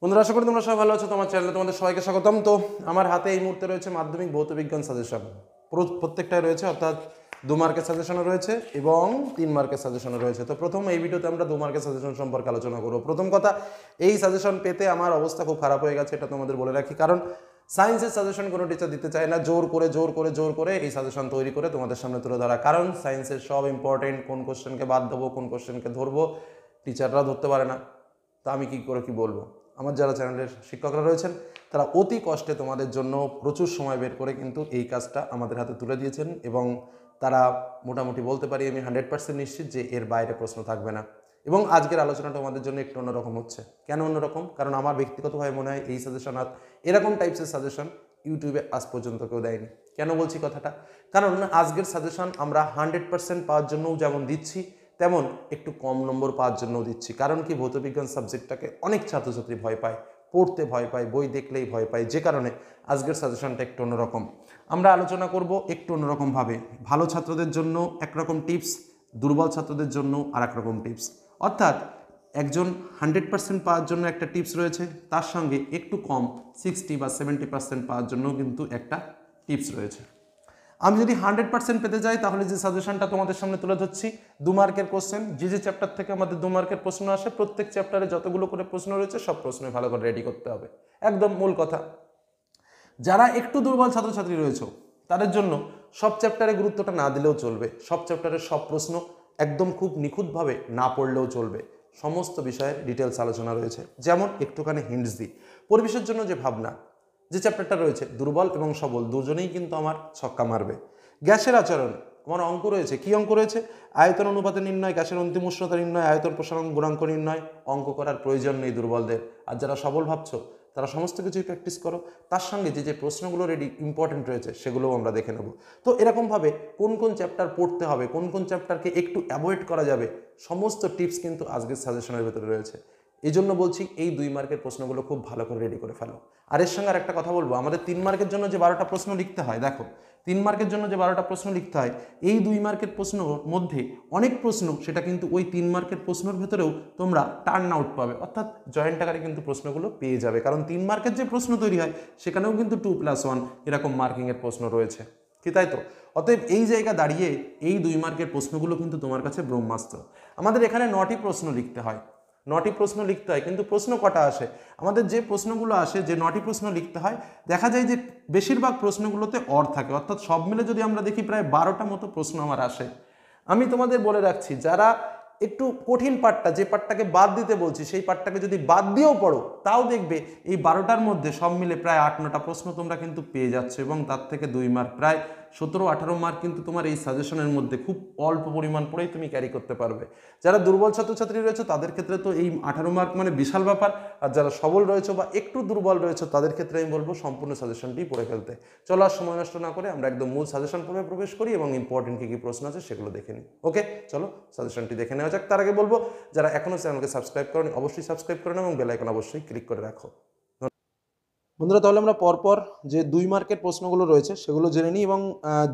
বন্ধুরা, আশা করি তোমরা সবাই ভালো আছো। তোমার চ্যানেলে তোমাদের সবাইকে স্বাগতম। তো আমার হাতে এই মুহূর্তে রয়েছে মাধ্যমিক ভৌত বিজ্ঞান সাজেশন। প্রত্যেকটাই রয়েছে, অর্থাৎ 2 মার্কের সাজেশনও রয়েছে এবং 3 মার্কের সাজেশনও রয়েছে। তো প্রথম এই ভিডিওতে আমরা 2 মার্কের সাজেশন সম্পর্কে আলোচনা করবো। প্রথম কথা, এই সাজেশন পেতে আমার অবস্থা খুব খারাপ হয়ে গেছে, এটা তোমাদের বলে রাখি। কারণ সায়েন্সের সাজেশন কোনো টিচার দিতে চায় না, জোর করে এই সাজেশন তৈরি করে তোমাদের সামনে তুলে ধরা। কারণ সায়েন্সের সব ইম্পর্টেন্ট, কোন কোশ্চেনকে বাদ দেবো, কোন কোশ্চেনকে ধরবো, টিচাররা ধরতে পারে না। তা আমি কি করে কি বলবো? আমার যারা চ্যানেলের শিক্ষকরা রয়েছেন তারা অতি কষ্টে তোমাদের জন্য প্রচুর সময় বের করে কিন্তু এই কাজটা আমাদের হাতে তুলে দিয়েছেন এবং তারা মোটামুটি বলতে পারি আমি 100% নিশ্চিত যে এর বাইরে প্রশ্ন থাকবে না। এবং আজকের আলোচনাটা আমাদের জন্য একটু অন্যরকম হচ্ছে। কেন অন্যরকম? কারণ আমার ব্যক্তিগতভাবে মনে হয় এই সাজেশন আর এরকম টাইপসের সাজেশন ইউটিউবে আজ পর্যন্ত কেউ দেয়নি। কেন বলছি কথাটা? কারণ আজকের সাজেশন আমরা 100% পাওয়ার জন্যও যেমন দিচ্ছি, তেমন একটু কম নম্বর পাওয়ার জন্যও দিচ্ছি। কারণ কি, ভৌতবিজ্ঞান সাবজেক্টটাকে অনেক ছাত্রছাত্রী ভয় পায়, পড়তে ভয় পায়, বই দেখলেই ভয় পায়, যে কারণে আজকের সাজেশনটা একটু অন্যরকম। আমরা আলোচনা করব একটু অন্যরকমভাবে। ভালো ছাত্রদের জন্য একরকম টিপস, দুর্বল ছাত্রদের জন্য আর একরকম টিপস। অর্থাৎ একজন 100% পাওয়ার জন্য একটা টিপস রয়েছে, তার সঙ্গে একটু কম 60 বা 70% পাওয়ার জন্য কিন্তু একটা টিপস রয়েছে। আমি যদি 100% পেতে যাই তাহলে যে সাজেশনটা তোমাদের সামনে তুলে ধরছি, 2 মার্কের কোশ্চেন, যে চ্যাপ্টার থেকে আমাদের 2 মার্কের প্রশ্ন আসে, প্রত্যেক চ্যাপ্টারে যতগুলো করে প্রশ্ন রয়েছে সব প্রশ্নই ভালো করে রেডি করতে হবে। একদম মূল কথা। যারা একটু দুর্বল ছাত্রছাত্রী রয়েছে তাদের জন্য সব চ্যাপ্টারে গুরুত্বটা না দিলেও চলবে, সব চ্যাপ্টারের সব প্রশ্ন একদম খুব নিখুঁতভাবে না পড়লেও চলবে। সমস্ত বিষয়ের ডিটেলস আলোচনা রয়েছে। যেমন একটুখানি হিন্টস দিই, পরিবেশের জন্য যে ভাবনা, যে চ্যাপ্টারটা রয়েছে, দুর্বল এবং সবল দুজনেই কিন্তু আমার ছক্কা মারবে। গ্যাসের আচরণ, আমার অঙ্ক রয়েছে। কি অঙ্ক রয়েছে? আয়তন অনুপাতে নির্ণয়, গ্যাসের অন্তিম উষ্ণতা নির্ণয়, আয়তন প্রসারণ গুণাঙ্ক নির্ণয়। অঙ্ক করার প্রয়োজন নেই দুর্বলদের। আর যারা সবল ভাবছো তারা সমস্ত কিছুই প্র্যাকটিস করো, তার সঙ্গে যে যে প্রশ্নগুলো রেডি ইম্পর্টেন্ট রয়েছে সেগুলোও আমরা দেখে নেব। তো এরকমভাবে কোন কোন চ্যাপ্টার পড়তে হবে, কোন কোন চ্যাপ্টারকে একটু অ্যাভয়েড করা যাবে, সমস্ত টিপস কিন্তু আজকের সাজেশনের ভেতরে রয়েছে। এই জন্য বলছি এই 2 মার্কের প্রশ্নগুলো খুব ভালো করে রেডি করে ফেলো। আর এর সঙ্গে আর একটা কথা বলবো, আমাদের 3 মার্কের জন্য যে 12টা প্রশ্ন লিখতে হয়, দেখো 3 মার্কের জন্য যে 12টা প্রশ্ন লিখতে হয়, এই 2 মার্কের প্রশ্নর মধ্যে অনেক প্রশ্ন সেটা কিন্তু ওই 3 মার্কের প্রশ্নের ভেতরেও তোমরা টার্ন আউট পাবে, অর্থাৎ জয়েন্ট আকারে কিন্তু প্রশ্নগুলো পেয়ে যাবে। কারণ 3 মার্কের যে প্রশ্ন তৈরি হয় সেখানেও কিন্তু 2+1 এরকম মার্কিংয়ের প্রশ্ন রয়েছে, কি তাই তো? অতএব এই জায়গা দাঁড়িয়ে এই 2 মার্কের প্রশ্নগুলো কিন্তু তোমার কাছে ব্রহ্মাস্ত্র। আমাদের এখানে 9টি প্রশ্ন লিখতে হয়, 9টি প্রশ্ন লিখতে হয়, কিন্তু প্রশ্ন কটা আসে? আমাদের যে প্রশ্নগুলো আসে, যে 9টি প্রশ্ন লিখতে হয়, দেখা যায় যে বেশিরভাগ প্রশ্নগুলোতে অর থাকে, অর্থাৎ সব মিলে যদি আমরা দেখি প্রায় 12টা মতো প্রশ্ন আমার আসে। আমি তোমাদের বলে রাখছি, যারা একটু কঠিন পার্টটা, যে পার্টটাকে বাদ দিতে বলছি, সেই পার্টটাকে যদি বাদ দিয়েও পড়ো তাও দেখবে এই 12টার মধ্যে সব মিলে প্রায় 8-9টা প্রশ্ন তোমরা কিন্তু পেয়ে যাচ্ছ, এবং তার থেকে 2 মার্ক, প্রায় 17-18 মার্ক কিন্তু তোমার এই সাজেশনের মধ্যে খুব অল্প পরিমাণ পড়েই তুমি ক্যারি করতে পারবে। যারা দুর্বল ছাত্রছাত্রী রয়েছে তাদের ক্ষেত্রে তো এই 18 মার্ক মানে বিশাল ব্যাপার, আর যারা সবল রয়েছে বা একটু দুর্বল রয়েছে তাদের ক্ষেত্রে আমি বলবো সম্পূর্ণ সাজেশনটি পড়ে ফেলতে। চলো আর সময় নষ্ট না করে আমরা একদম মূল সাজেশন পর্বে প্রবেশ করি এবং ইম্পর্টেন্ট কী কী প্রশ্ন আছে সেগুলো দেখে নিই। ওকে, চলো সাজেশনটি দেখে নেওয়া যাক। তার আগে বলবো, যারা এখনও চ্যানেলকে সাবস্ক্রাইব করেন অবশ্যই সাবস্ক্রাইব করেন এবং বেল আইকন অবশ্যই ক্লিক করে রাখো। বন্ধুরা, তাহলে আমরা পরপর যে 2 মার্কের প্রশ্নগুলো রয়েছে সেগুলো জেনে নিই, এবং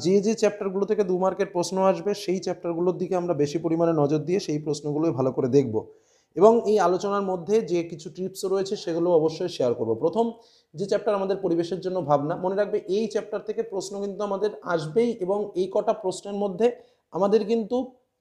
যে যে চ্যাপ্টারগুলো থেকে 2 মার্কের প্রশ্ন আসবে সেই চ্যাপ্টারগুলোর দিকে আমরা বেশি পরিমাণে নজর দিয়ে সেই প্রশ্নগুলোই ভালো করে দেখব, এবং এই আলোচনার মধ্যে যে কিছু টিপস রয়েছে সেগুলো অবশ্যই শেয়ার করব। প্রথম যে চ্যাপ্টার আমাদের পরিবেশের জন্য ভাবনা, মনে রাখবে এই চ্যাপ্টার থেকে প্রশ্ন কিন্তু আমাদের আসবেই, এবং এই কটা প্রশ্নের মধ্যে আমাদের কিন্তু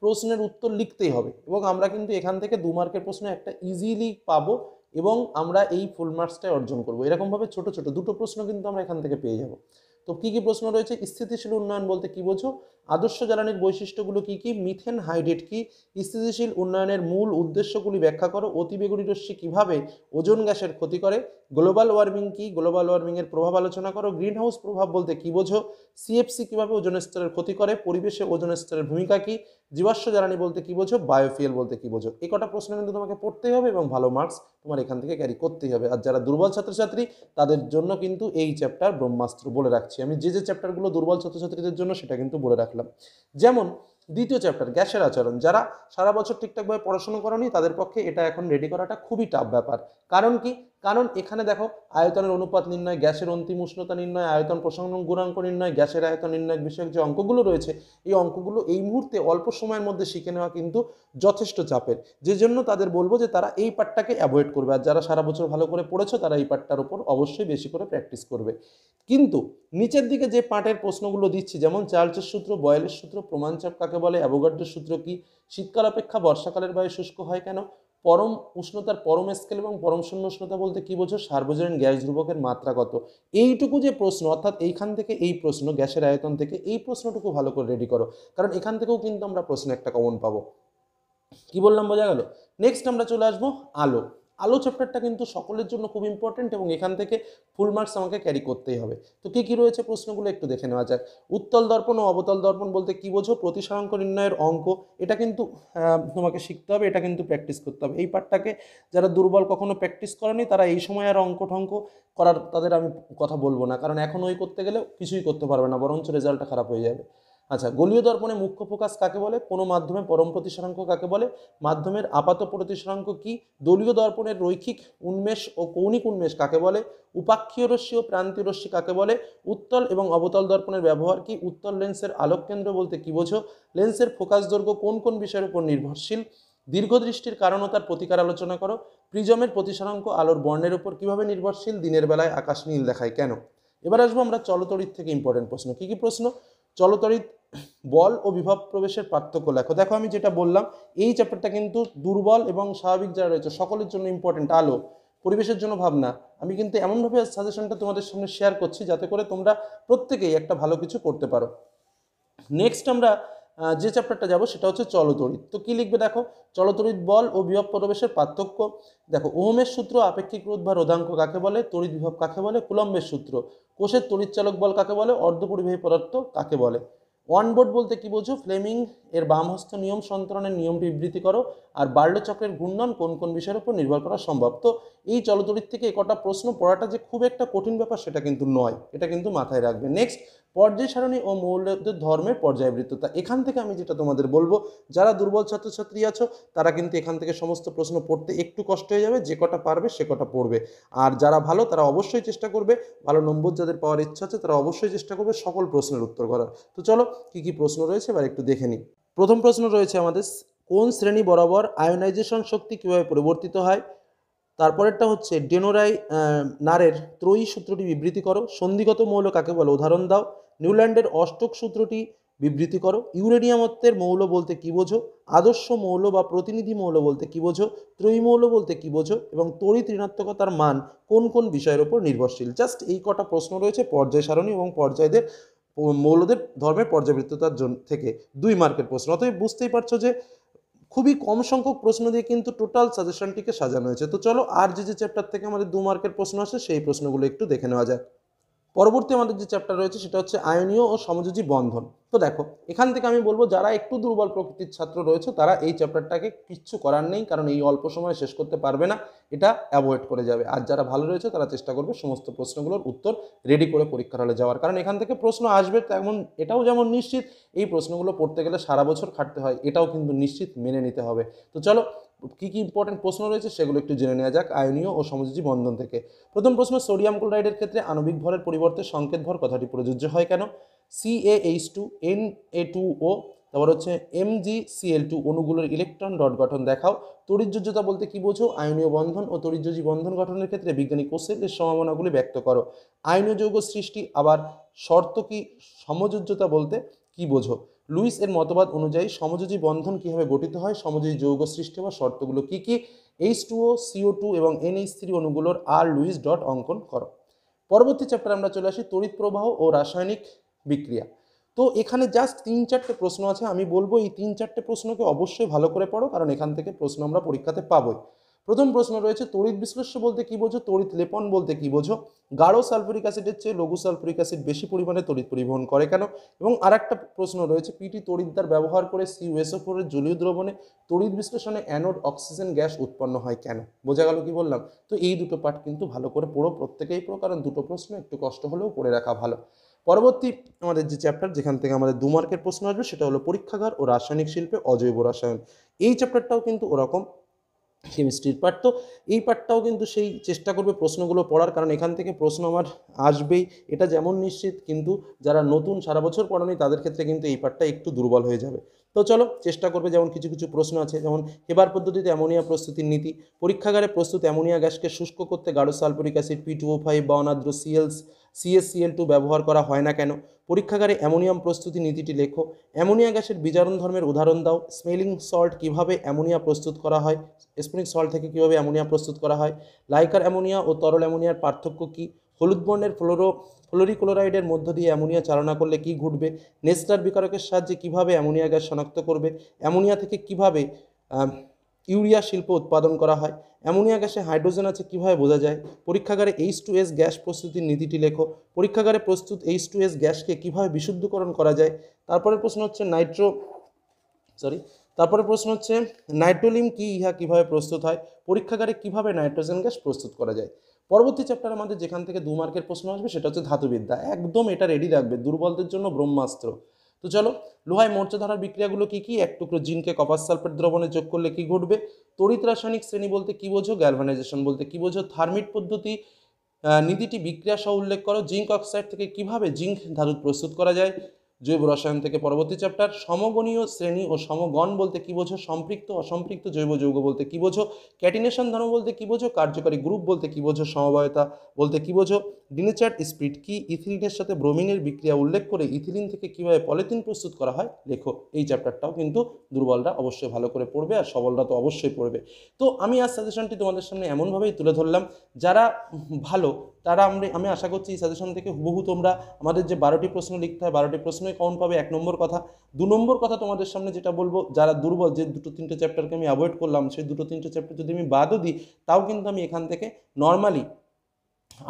প্রশ্নের উত্তর লিখতেই হবে, এবং আমরা কিন্তু এখান থেকে 2 মার্কের প্রশ্ন একটা ইজিলি পাবো, এবং আমরা এই ফুল মার্কসটাই অর্জন করবো। এরকমভাবে ছোট ছোট 2টো প্রশ্ন কিন্তু আমরা এখান থেকে পেয়ে যাব। তো কি কি প্রশ্ন রয়েছে? স্থিতিশীল উন্নয়ন বলতে কি বোঝো? আদর্শ জ্বালানির বৈশিষ্ট্যগুলো কি কি? মিথেন হাইড্রেট কি? স্থিতিশীল উন্নয়নের মূল উদ্দেশ্যগুলি ব্যাখ্যা করো। অতিবেগুনি রশ্মি কিভাবে ওজোন গ্যাসের ক্ষতি করে? গ্লোবাল ওয়ার্মিং কি? গ্লোবাল ওয়ার্মিং এর প্রভাব আলোচনা করো। গ্রিন হাউস প্রভাব বলতে কি বোঝো? সিএফসি কিভাবে ওজোন স্তরের ক্ষতি করে? পরিবেশে ওজোন স্তরের ভূমিকা কি? জীবাশ্ম জ্বালানি বলতে কি বোঝো? বায়োফুয়েল বলতে কি বোঝো? এই কটা প্রশ্ন কিন্তু তোমাকে পড়তেই হবে এবং ভালো মার্কস তোমার এখান থেকে ক্যারি করতেই হবে। আর যারা দুর্বল ছাত্রছাত্রী তাদের জন্য কিন্তু এই চ্যাপ্টার ব্রহ্মাস্ত্র বলে রাখছি আমি। যে যে চ্যাপ্টারগুলো দুর্বল ছাত্রছাত্রীদের জন্য সেটা কিন্তু বলে রাখলাম। যেমন দ্বিতীয় চ্যাপ্টার গ্যাসের আচরণ, যারা সারা বছর ঠিকঠাকভাবে পড়াশোনা করনি তাদের পক্ষে এটা এখন রেডি করাটা খুবই টাফ ব্যাপার। কারণ কি? কারণ এখানে দেখো আয়তনের অনুপাত নির্ণয়, গ্যাসের অন্তিম উষ্ণতা নির্ণয়, আয়তন প্রসারণ গুণাঙ্ক নির্ণয়, গ্যাসের আয়তন নির্ণয় বিষয়ক যে অঙ্কগুলো রয়েছে, এই অঙ্কগুলো এই মুহূর্তে অল্প সময়ের মধ্যে শিখে নেওয়া কিন্তু যথেষ্ট চাপের, যে জন্য তাদের বলবো যে তারা এই পার্টটাকে অ্যাভয়েড করবে। আর যারা সারা বছর ভালো করে পড়েছো তারা এই পার্টটার উপর অবশ্যই বেশি করে প্র্যাকটিস করবে। কিন্তু নিচের দিকে যে পার্টের প্রশ্নগুলো দিচ্ছি, যেমন চার্লসের সূত্র, বয়েলের সূত্র, প্রমাণচাপ কাকে বলে, অ্যাভোগাড্রোর সূত্র কি, শীতকাল অপেক্ষা বর্ষাকালের বায়ু শুষ্ক হয় কেন, পরম উষ্ণতার পরম স্কেল এবং পরম শূন্য উষ্ণতা বলতে কি বোঝো, সার্বজনীন গ্যাস ধ্রুবকের মাত্রা কত, এইটুকু যে প্রশ্ন, অর্থাৎ এইখান থেকে এই প্রশ্ন, গ্যাসের আয়তন থেকে এই প্রশ্নটুকু ভালো করে রেডি করো, কারণ এখান থেকেও কিন্তু আমরা প্রশ্ন একটা কমন পাবো। কি বললাম বোঝা গেল? নেক্সট আমরা চলে আসবো আলো। আলো চ্যাপ্টারটা কিন্তু সকলের জন্য খুব ইম্পর্টেন্ট এবং এখান থেকে ফুল মার্কস আমাকে ক্যারি করতেই হবে। তো কি কি রয়েছে প্রশ্নগুলো একটু দেখে নেওয়া যাক। উত্তল দর্পণ ও অবতল দর্পণ বলতে কি বোঝো, প্রতিসারাঙ্ক নির্ণয়ের অঙ্ক, এটা কিন্তু তোমাকে শিখতে হবে, এটা কিন্তু প্র্যাকটিস করতে হবে। এই পার্টটাকে যারা দুর্বল, কখনো প্র্যাকটিস করেনি, তারা এই সময় আর অঙ্ক ঠঙ্ক করার তাদের আমি কথা বলবো না, কারণ এখন ওই করতে গেলে কিছুই করতে পারবে না, বরঞ্চ রেজাল্টটা খারাপ হয়ে যাবে। আচ্ছা, গোলীয় দর্পণে মুখ্য ফোকাস কাকে বলে, কোনো মাধ্যমে পরম প্রতিসরাঙ্ক কাকে বলে, মাধ্যমের আপাত প্রতিসরাঙ্ক কি, দলীয় দর্পণের রৈখিক উন্মেষ ও কৌণিক উন্মেষ কাকে বলে, উপাক্ষীয় রশ্মি ও প্রান্তীয় রশ্মি কাকে বলে, উত্তল এবং অবতল দর্পণের ব্যবহার কি, উত্তল লেন্সের আলোক কেন্দ্র বলতে কি বোঝো, লেন্সের ফোকাস দৈর্ঘ্য কোন কোন বিষয়ের উপর নির্ভরশীল, দীর্ঘদৃষ্টির কারণ ও তার প্রতিকার আলোচনা করো, প্রিজমের প্রতিসরাঙ্ক আলোর বর্ণের উপর কিভাবে নির্ভরশীল, দিনের বেলায় আকাশ নীল দেখায় কেন। এবার আসবো আমরা চলতড়িৎ থেকে ইম্পর্টেন্ট প্রশ্ন। কি কি প্রশ্ন? চলতড়িৎ বল ও বিভব প্রবেশের পার্থক্য লেখো। দেখো আমি যেটা বললাম, এই চ্যাপ্টারটা কিন্তু দুর্বল এবং স্বাভাবিক যারা রয়েছে সকলের জন্য ইম্পর্টেন্ট। আলো, পরিবেশের জন্য ভাবনা, আমি কিন্তু এমনভাবে সাজেশনটা তোমাদের সামনে শেয়ার করছি যাতে করে তোমরা প্রত্যেকেই একটা ভালো কিছু করতে পারো। নেক্সট আমরা যে চ্যাপ্টারটা যাব সেটা হচ্ছে চলতড়িৎ। তো কি লিখবে দেখো, চলতড়িৎ বল ও বিভব প্রবেশের পার্থক্য। দেখো, ওহমের সূত্র আপেক্ষিক রোধ বা রোধাঙ্ক কাকে বলে, তড়িৎ বিভব কাকে বলে, কুলম্বের সূত্র, কোষের তড়িৎচালক বল কাকে বলে, অর্ধপরিবাহী পদার্থ কাকে বলে, ওয়ান বোর্ড বলতে কি বোঝো, ফ্লেমিং এর বামহস্ত নিয়ম সন্তরণের নিয়মটি বিবৃতি করো, আর বার্লো চক্রের ঘূর্ণন কোন কোন বিষয়ের উপর নির্ভর করা সম্ভব। তো এই চলতড়িৎ থেকে কটা প্রশ্ন পড়াটা যে খুব একটা কঠিন ব্যাপার সেটা কিন্তু নয়, এটা কিন্তু মাথায় রাখবে। নেক্সট, পর্যায় সারণী ও মৌলদের ধর্মের পর্যায়বৃত্ততা। এখান থেকে আমি যেটা তোমাদের বলবো, যারা দুর্বল ছাত্রছাত্রী আছো তারা কিন্তু এখান থেকে সমস্ত প্রশ্ন পড়তে একটু কষ্ট হয়ে যাবে, যে কটা পারবে সে কটা পড়বে। আর যারা ভালো তারা অবশ্যই চেষ্টা করবে, ভালো নম্বর যাদের পাওয়ার ইচ্ছা আছে তারা অবশ্যই চেষ্টা করবে সকল প্রশ্নের উত্তর করার। তো চলো কি কি প্রশ্ন রয়েছে এবার একটু দেখে নিই। প্রথম প্রশ্ন রয়েছে আমাদের, কোন শ্রেণী বরাবর আয়োনাইজেশন শক্তি কিভাবে পরিবর্তিত হয়। তারপরেরটা হচ্ছে ডেনোরাই নারের ত্রয়ী সূত্রটি বিবৃতি করো, সন্ধিগত মৌল কাকে বলে উদাহরণ দাও, নিউল্যান্ডের অষ্টক সূত্রটি বিবৃতি করো, ইউরেনিয়ামত্বের মৌল বলতে কি বোঝো, আদর্শ মৌল বা প্রতিনিধি মৌল বলতে কি বোঝো, ত্রয়ী মৌল বলতে কি বোঝো, এবং তড়িৎ ঋণাত্মকতার মান কোন কোন বিষয়ের উপর নির্ভরশীল। জাস্ট এই কটা প্রশ্ন রয়েছে পর্যায় সারণী এবং পর্যায়দের মৌলদের ধর্মের পর্যাবৃত্ততার জন্য থেকে 2 মার্কের প্রশ্ন। অতএব বুঝতেই পারছো যে খুবই কম সংখ্যক প্রশ্ন দিয়ে কিন্তু টোটাল সাজেশনটিকে সাজানো হয়েছে। তো চলো আর যে চ্যাপ্টার থেকে আমাদের 2 মার্কের প্রশ্ন আসে সেই প্রশ্নগুলো একটু দেখে নেওয়া যাক। পরবর্তী আমাদের যে চ্যাপ্টার রয়েছে সেটা হচ্ছে আয়নীয় ও সমযোজী বন্ধন। তো দেখো এখান থেকে আমি বলবো যারা একটু দুর্বল প্রকৃতির ছাত্র রয়েছে তারা এই চ্যাপ্টারটাকে কিচ্ছু করার নেই, কারণ এই অল্প সময় শেষ করতে পারবে না, এটা অ্যাভয়েড করে যাবে। আর যারা ভালো রয়েছে তারা চেষ্টা করবে সমস্ত প্রশ্নগুলোর উত্তর রেডি করে পরীক্ষার হলে যাওয়ার, কারণ এখান থেকে প্রশ্ন আসবে তেমন এটাও যেমন নিশ্চিত এই প্রশ্নগুলো পড়তে গেলে সারা বছর খাটতে হয়, এটাও কিন্তু নিশ্চিত মেনে নিতে হবে। তো চলো কি কি ইম্পর্টেন্ট প্রশ্ন রয়েছে সেগুলো একটু জেনে নেওয়া যাক আয়নীয় ও সমযোজী বন্ধন থেকে। প্রথম প্রশ্ন, সোডিয়াম ক্লোরাইডের ক্ষেত্রে আণবিক ভরের পরিবর্তে সংকেত ভর কথাটি প্রযোজ্য হয় কেন। CaH2 Na2O, তারপর হচ্ছে MgCl2 অণুগুলোর ইলেকট্রন ডট গঠন দেখাও। তড়িৎযোজ্যতা বলতে কি বোঝো, আয়নীয় বন্ধন ও তড়িৎযোজী বন্ধন গঠনের ক্ষেত্রে বিজ্ঞানী কোষের সম্ভাবনাগুলি ব্যক্ত করো। আয়নীয় যৌগ সৃষ্টি আবার শর্ত কি, সমযোজ্যতা বলতে কি বোঝো। লুইস এর মতবাদ অনুযায়ী সমযোজী বন্ধন কিভাবে গঠিত হয়, সমযোজী যৌগ সৃষ্টি হওয়ার শর্তগুলো কি কি। H2O, CO2 এবং NH3 অণুগুলোর আর লুইস ডট অঙ্কন করো। পরবর্তী চ্যাপ্টার আমরা চলে আসি তড়িৎ প্রবাহ ও রাসায়নিক বিক্রিয়া। তো এখানে জাস্ট 3-4টে প্রশ্ন আছে, আমি বলবো এই 3-4টে প্রশ্নকে অবশ্যই ভালো করে পড়ো, কারণ এখান থেকে প্রশ্ন আমরা পরীক্ষাতে পাবোই। প্রথম প্রশ্ন রয়েছে তড়িৎ বিশ্লেষ্য বলতে কি বোঝো, তড়িৎ লেপন বলতে কি বোঝো, গাঢ় সালফিউরিক অ্যাসিডের চেয়ে লঘু সালফিউরিক অ্যাসিড বেশি পরিমাণে তড়িৎ পরিবহন করে কেন। এবং আরেকটা প্রশ্ন রয়েছে পিটি তড়িৎদ্বার ব্যবহার করে CuSO4 এর জলীয় দ্রবণে তড়িৎ বিশ্লেষণে অ্যানোড অক্সিজেন গ্যাস উৎপন্ন হয় কেন। বোঝা গেল কি বললাম। তো এই দুটো পার্ট কিন্তু ভালো করে পড়ো, প্রত্যেকেই পড়ো, কারণ দুটো প্রশ্ন একটু কষ্ট হলেও পড়ে রাখা ভালো। পরবর্তী আমাদের যে চ্যাপ্টার যেখান থেকে আমাদের 2 মার্কের প্রশ্ন আসবে সেটা হলো পরীক্ষাগার ও রাসায়নিক শিল্পে অজৈব রসায়ন। এই চ্যাপ্টারটাও কিন্তু ওরকম কেমিস্ট্রির পার্ট। তো এই পার্টটাও কিন্তু সেই চেষ্টা করবে প্রশ্নগুলো পড়ার, কারণ এখান থেকে প্রশ্ন আমার আসবেই এটা যেমন নিশ্চিত, কিন্তু যারা নতুন সারা বছর পড়ানি তাদের ক্ষেত্রে কিন্তু এই পার্টটা একটু দুর্বল হয়ে যাবে। তো চলো চেষ্টা করবে, যেমন কিছু কিছু প্রশ্ন আছে, যেমন হেবার পদ্ধতিতে অ্যামোনিয়া প্রস্তুতির নীতি। পরীক্ষাগারে প্রস্তুত অ্যামোনিয়া গ্যাসকে শুষ্ক করতে গাঢ় সালফিউরিক অ্যাসিড P2O5 বা অনাদ্র CSCl2 ব্যবহার করা হয় না কেন? পরীক্ষাগারে অ্যামোনিয়াম প্রস্তুতি নীতিটি লেখো। অ্যামোনিয়া গ্যাসের বিজারণ ধর্মের উদাহরণ দাও। স্মেলিং সল্ট কীভাবে অ্যামোনিয়া প্রস্তুত করা হয়? স্মেলিং সল্ট থেকে কীভাবে অ্যামোনিয়া প্রস্তুত করা হয়? লাইকার অ্যামোনিয়া ও তরল অ্যামোনিয়ার পার্থক্য কী? হলুদ বর্ণের ফ্লোরিক্লোরাইডের মধ্য দিয়ে অ্যামোনিয়া চালনা করলে কী ঘটবে? নেস্টার বিকারকের সাহায্যে কীভাবে অ্যামোনিয়া গ্যাস শনাক্ত করবে? অ্যামোনিয়া থেকে কীভাবে ইউরিয়া শিল্প উৎপাদন করা হয়? অ্যামোনিয়া গ্যাসে হাইড্রোজেন আছে কীভাবে বোঝা যায়? পরীক্ষাগারে H2S গ্যাস প্রস্তুতির নীতিটি লেখো। পরীক্ষাগারে প্রস্তুত H2S গ্যাসকে কীভাবে বিশুদ্ধকরণ করা যায়? তারপরের প্রশ্ন হচ্ছে তারপরে প্রশ্ন হচ্ছে নাইট্রোলিম কি, ইহা কিভাবে প্রস্তুত হয়? পরীক্ষাগারে কিভাবে নাইট্রোজেন গ্যাস প্রস্তুত করা যায়? পরবর্তী চ্যাপ্টার আমাদের যেখান থেকে 2 মার্কের প্রশ্ন আসবে সেটা হচ্ছে ধাতুবিদ্যা। একদম এটা রেডি রাখবে, দুর্বলদের জন্য ব্রহ্মাস্ত্র। তো চলো, লোহায় মোর্চা ধরার বিক্রিয়াগুলো কি কি? এক টুকরো জিনকে কপার সালফেট দ্রবণে যোগ করলে কি ঘটবে? তড়িৎ রাসায়নিক শ্রেণী বলতে কি বোঝো? গ্যালভানাইজেশন বলতে কি বোঝো? থার্মিট পদ্ধতি নীতিটি বিক্রিয়া সহ উল্লেখ করো। জিঙ্ক অক্সাইড থেকে কিভাবে জিঙ্ক ধাতু প্রস্তুত করা যায়? জৈব রসায়ন থেকে পরবর্তী চ্যাপ্টার সমগণীয় শ্রেণী ও সমগণ বলতে কি বোঝো? সম্পৃক্ত অসম্পৃক্ত জৈব যৌগ বলতে কি বোঝো? ক্যাটিনেশন ধর্ম বলতে কি বোঝো? কার্যকারী গ্রুপ বলতে কি বোঝো? সমবায়তা বলতে কি বোঝো? ডিনেচার্ড স্পিরিট কি? ইথিলিনের সাথে ব্রোমিনের বিক্রিয়া উল্লেখ করে ইথিলিন থেকে কিভাবে পলিথিন প্রস্তুত করা হয় লেখো। এই চ্যাপ্টারটাও কিন্তু দুর্বলরা অবশ্যই ভালো করে পড়বে, আর সবলরা তো অবশ্যই পড়বে। তো আমি আজ সাজেশনটি তোমাদের সামনে এমনভাবেই তুলে ধরলাম, যারা ভালো তারা আমি আশা করছি এই সাজেশন থেকে হুবহু তোমরা আমাদের যে 12টি প্রশ্ন লিখতে হয় 12টি প্রশ্নই কমন পাবে। 1 নম্বর কথা। 2 নম্বর কথা তোমাদের সামনে যেটা বলবো, যারা দুর্বল, যে 2-3টে চ্যাপ্টারকে আমি অ্যাভয়েড করলাম, সেই 2-3টে চ্যাপ্টার যদি আমি বাদও দিই, তাও কিন্তু আমি এখান থেকে নর্মালি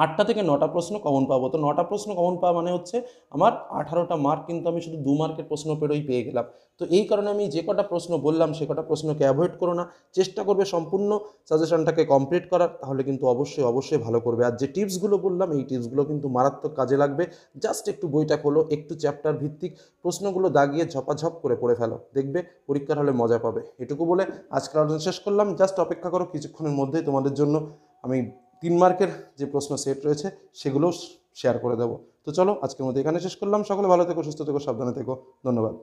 8টা থেকে 9টা প্রশ্ন কমন পাবো। তো 9টা প্রশ্ন কমন পাওয়া মানে হচ্ছে আমার 18টা মার্ক কিন্তু আমি শুধু 2 মার্কের প্রশ্ন পেয়ে গেলাম। তো এই কারণে আমি যে কটা প্রশ্ন বললাম সে কটা প্রশ্নকে অ্যাভয়েড করো না, চেষ্টা করবে সম্পূর্ণ সাজেশনটাকে কমপ্লিট করার, তাহলে কিন্তু অবশ্যই ভালো করবে। আর যে টিপসগুলো বললাম এই টিপসগুলো কিন্তু মারাত্মক কাজে লাগবে। জাস্ট একটু বইটা খোলো, একটু চ্যাপ্টার ভিত্তিক প্রশ্নগুলো দাগিয়ে ঝপাঝপ করে পড়ে ফেলো, দেখবে পরীক্ষার হলে মজা পাবে। এটুকু বলে আজকের আলোচনা শেষ করলাম। জাস্ট অপেক্ষা করো, কিছুক্ষণের মধ্যেই তোমাদের জন্য আমি 3 মার্কের যে প্রশ্ন সেট রয়েছে সেগুলো শেয়ার করে দেবো। তো চলো আজকের মধ্যে এখানে শেষ করলাম। সকলে ভালো থেকো, সুস্থ থেকো, সাবধানে থেকো। ধন্যবাদ।